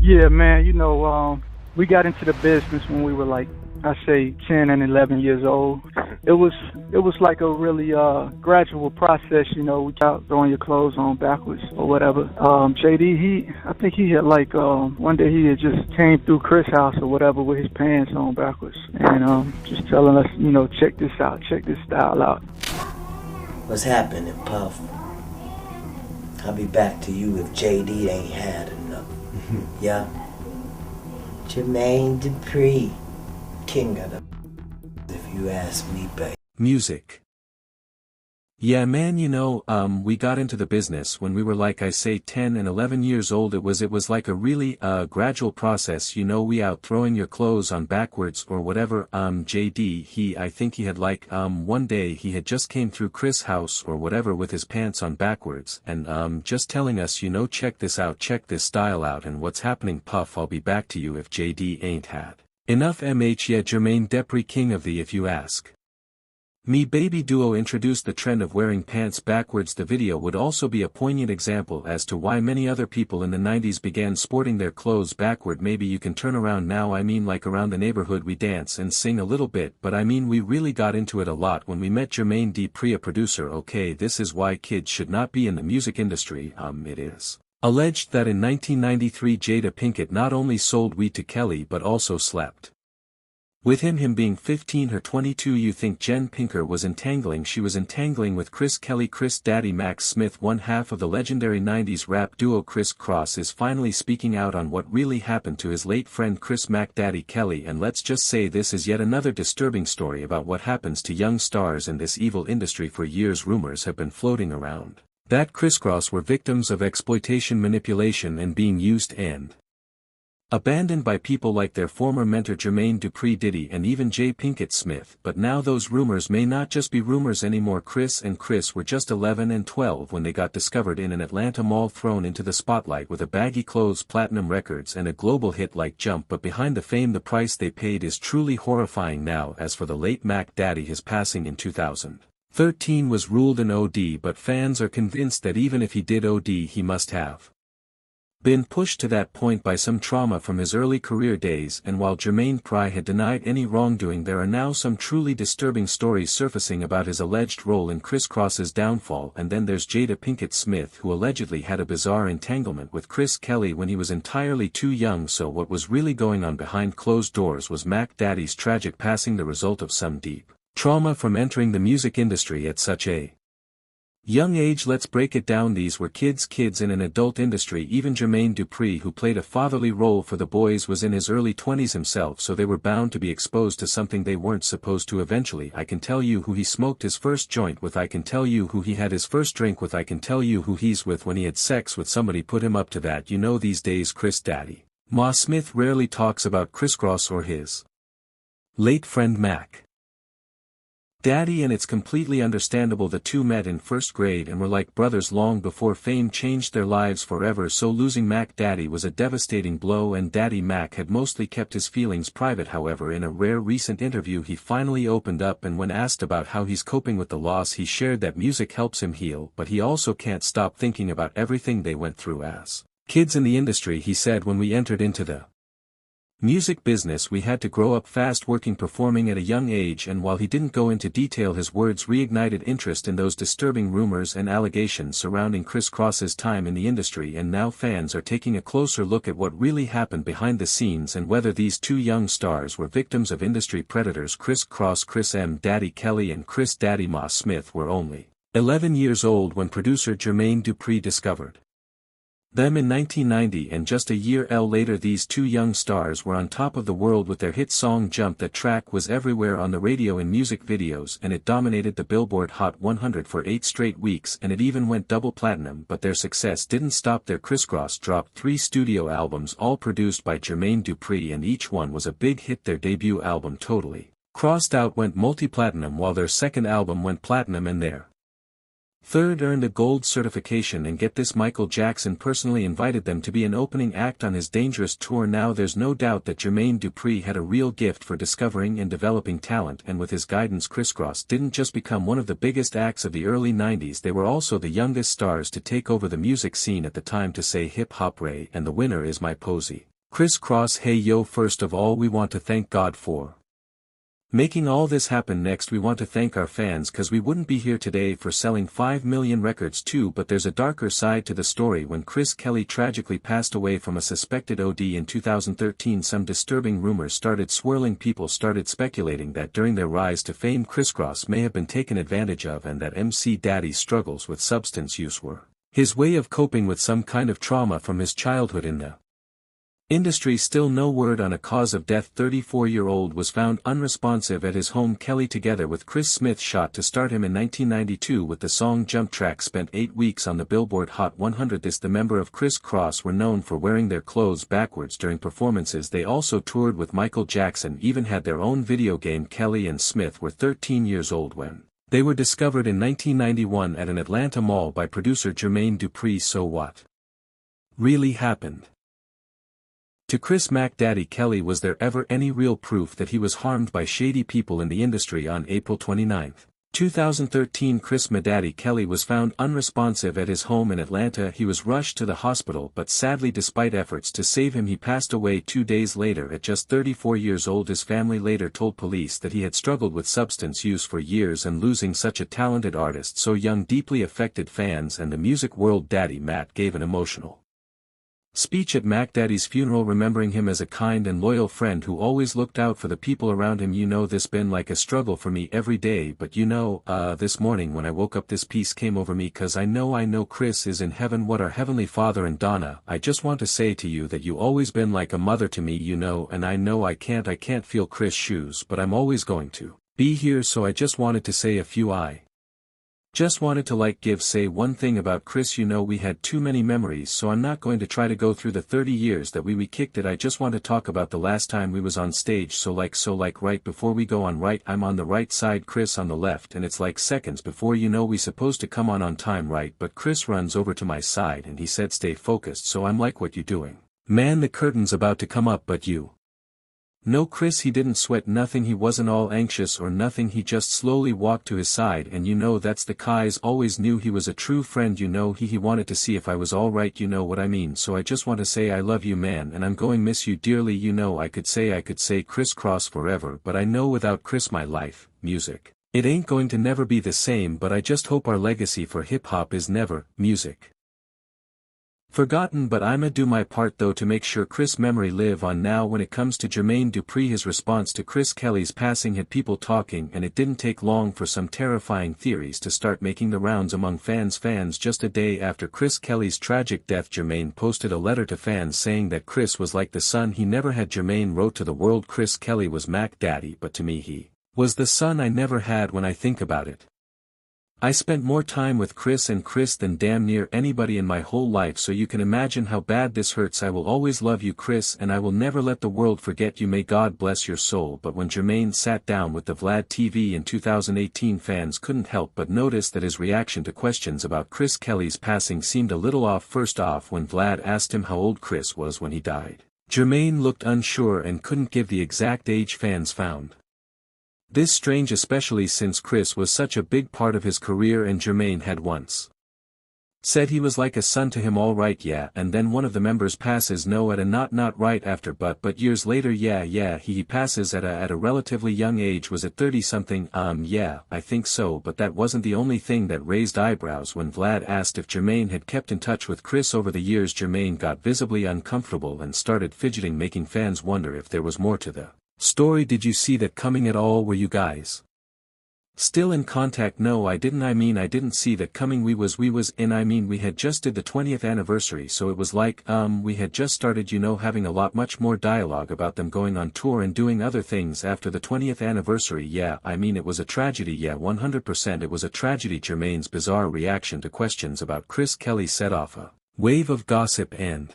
Yeah, man, we got into the business when we were like, I say 10 and 11 years old. It was like a really gradual process, without throwing your clothes on backwards or whatever. JD, I think he had like one day he had just came through Kris' house or whatever with his pants on backwards and just telling us, check this out, check this style out. What's happening, Puff? I'll be back to you if JD ain't had enough. Yeah? Jermaine Dupri, king of the if you ask me, babe. Music. Yeah man, we got into the business when we were like I say 10 and 11 years old. It was like a really gradual process, we out throwing your clothes on backwards or whatever. JD, I think he had like one day he had just came through Kris' house or whatever with his pants on backwards and just telling us, check this out, check this style out. And what's happening, Puff? I'll be back to you if JD ain't had enough. Yeah, Jermaine Dupri, king of the if you ask me, baby duo introduced the trend of wearing pants backwards. The video would also be a poignant example as to why many other people in the 90s began sporting their clothes backward. Maybe you can turn around now. I mean, like around the neighborhood we dance and sing a little bit, but I mean we really got into it a lot when we met Jermaine Dupri, a producer. Okay, this is why kids should not be in the music industry. It is alleged that in 1993 Jada Pinkett not only sold weed to Klled but also slept with him being 15, her 22. You think Jen Pinker was entangling? She was entangling with Kris Kelly. Kris Daddy Mac Smith, one half of the legendary 90s rap duo Kris Kross, is finally speaking out on what really happened to his late friend Kris Mac Daddy Kelly. And let's just say this is yet another disturbing story about what happens to young stars in this evil industry. For years rumors have been floating around that Kris Kross were victims of exploitation, manipulation and being used and abandoned by people like their former mentor Jermaine Dupri, Diddy and even J. Pinkett Smith. But now those rumors may not just be rumors anymore. Kris and Kris were just 11 and 12 when they got discovered in an Atlanta mall, thrown into the spotlight with a baggy clothes, platinum records and a global hit like Jump. But behind the fame, the price they paid is truly horrifying now. As for the late Mac Daddy, his passing in 2013 was ruled an OD, but fans are convinced that even if he did OD, he must have been pushed to that point by some trauma from his early career days. And while Jermaine Dupri had denied any wrongdoing, there are now some truly disturbing stories surfacing about his alleged role in Kris Kross's downfall. And then there's Jada Pinkett Smith, who allegedly had a bizarre entanglement with Kris Kelly when he was entirely too young. So what was really going on behind closed doors? Was Mac Daddy's tragic passing the result of some deep trauma from entering the music industry at such a young age? Let's break it down. These were kids in an adult industry. Even Jermaine Dupri, who played a fatherly role for the boys, was in his early 20s himself, so they were bound to be exposed to something they weren't supposed to. Eventually, I can tell you who he smoked his first joint with, I can tell you who he had his first drink with, I can tell you who he's with when he had sex with somebody. Put him up to that. These days Kris Daddy Ma Smith rarely talks about Kris Kross or his late friend Mac Daddy, and it's completely understandable. The two met in first grade and were like brothers long before fame changed their lives forever. So losing Mac Daddy was a devastating blow, and Daddy Mac had mostly kept his feelings private. However, in a rare recent interview he finally opened up, and when asked about how he's coping with the loss, he shared that music helps him heal, but he also can't stop thinking about everything they went through as kids in the industry. He said, when we entered into the music business we had to grow up fast, working, performing at a young age. And while he didn't go into detail, his words reignited interest in those disturbing rumors and allegations surrounding Kris Kross's time in the industry. And now fans are taking a closer look at what really happened behind the scenes and whether these two young stars were victims of industry predators. Kris Kross, Kris M. Daddy Kelly and Kris Daddy Ma Smith were only 11 years old when producer Jermaine Dupri discovered them in 1990, and just a year later these two young stars were on top of the world with their hit song Jump. That track was everywhere on the radio, in music videos, and it dominated the Billboard Hot 100 for 8 straight weeks, and it even went double platinum. But their success didn't stop there. Kris Kross dropped 3 studio albums, all produced by Jermaine Dupri, and each one was a big hit. Their debut album, Totally Crossed Out, went multi-platinum, while their second album went platinum, and their third earned a gold certification. And get this, Michael Jackson personally invited them to be an opening act on his Dangerous tour. Now there's no doubt that Jermaine Dupri had a real gift for discovering and developing talent, and with his guidance Kris Kross didn't just become one of the biggest acts of the early 90s, they were also the youngest stars to take over the music scene at the time. To say hip hop Ray, and the winner is my posy. Kris Kross. Hey yo, first of all we want to thank God for making all this happen. Next we want to thank our fans, cause we wouldn't be here today for selling 5 million records too. But there's a darker side to the story. When Chris Klled tragically passed away from a suspected OD in 2013, some disturbing rumors started swirling. People started speculating that during their rise to fame Kris Kross may have been taken advantage of, and that MC Daddy's struggles with substance use were his way of coping with some kind of trauma from his childhood in the industry. Still no word on a cause of death. 34-year-old was found unresponsive at his home. Klled, together with Chris Smith, shot to start him in 1992 with the song Jump Track, spent 8 weeks on the Billboard Hot 100. The member of Kris Kross were known for wearing their clothes backwards during performances. They also toured with Michael Jackson, even had their own video game. Klled and Smith were 13 years old when they were discovered in 1991 at an Atlanta mall by producer Jermaine Dupri. So what really happened to Chris Mac Daddy Klled? Was there ever any real proof that he was harmed by shady people in the industry? On April 29, 2013, Chris Mac Daddy Klled was found unresponsive at his home in Atlanta. He was rushed to the hospital, but sadly, despite efforts to save him, he passed away 2 days later at just 34 years old. His family later told police that he had struggled with substance use for years, and losing such a talented artist so young deeply affected fans and the music world. Daddy Mac gave an emotional speech at Mac Daddy's funeral, remembering him as a kind and loyal friend who always looked out for the people around him. You know, this been like a struggle for me every day, but you know, this morning when I woke up this peace came over me, cause I know Chris is in heaven. What our Heavenly Father. And Donna, I just want to say to you that you always been like a mother to me, you know, and I know I can't feel Chris' shoes, but I'm always going to be here. So I just wanted to say a few just wanted to say one thing about Chris. You know, we had too many memories, so I'm not going to try to go through the 30 years that we kicked it. I just want to talk about the last time we was on stage. So right before we go on, right, I'm on the right side, Chris on the left, and it's like seconds before, you know, we supposed to come on time, right? But Chris runs over to my side and he said stay focused. So I'm like, what you doing? Man, the curtain's about to come up. But you no, Chris, he didn't sweat nothing, he wasn't all anxious or nothing, he just slowly walked to his side. And you know, that's the guys always knew he was a true friend. You know, he wanted to see if I was alright, you know what I mean. So I just want to say I love you, man, and I'm going miss you dearly. You know, I could say Kris Kross forever, but I know without Chris my life, music, it ain't going to never be the same. But I just hope our legacy for hip-hop is never, music, forgotten. But I'ma do my part though to make sure Chris' memory live on. Now when it comes to Jermaine Dupri, his response to Chris Kelly's passing had people talking, and it didn't take long for some terrifying theories to start making the rounds among fans. Just a day after Chris Kelly's tragic death, Jermaine posted a letter to fans saying that Chris was like the son he never had. Jermaine wrote to the world, Chris Klled was Mac Daddy, but to me he was the son I never had. When I think about it, I spent more time with Chris than damn near anybody in my whole life, so you can imagine how bad this hurts. I will always love you, Chris, and I will never let the world forget you. May God bless your soul. But when Jermaine sat down with the Vlad TV in 2018, fans couldn't help but notice that his reaction to questions about Chris Kelly's passing seemed a little off. First off, when Vlad asked him how old Chris was when he died, Jermaine looked unsure and couldn't give the exact age. Fans found this strange, especially since Chris was such a big part of his career, and Jermaine had once said he was like a son to him. All right, yeah, and then one of the members passes. No, at a not right after, but years later. Yeah, he passes at a relatively young age. Was it 30 something? Yeah, I think so. But that wasn't the only thing that raised eyebrows. When Vlad asked if Jermaine had kept in touch with Chris over the years, Jermaine got visibly uncomfortable and started fidgeting, making fans wonder if there was more to the story. Did you see that coming at all? Were you guys still in contact? No, I didn't. I didn't see that coming. We was in, we had just did the 20th anniversary, so it was like, we had just started, you know, having a much more dialogue about them going on tour and doing other things after the 20th anniversary. Yeah, it was a tragedy. Yeah, 100% it was a tragedy. Jermaine's bizarre reaction to questions about Chris Kelly set off a wave of gossip and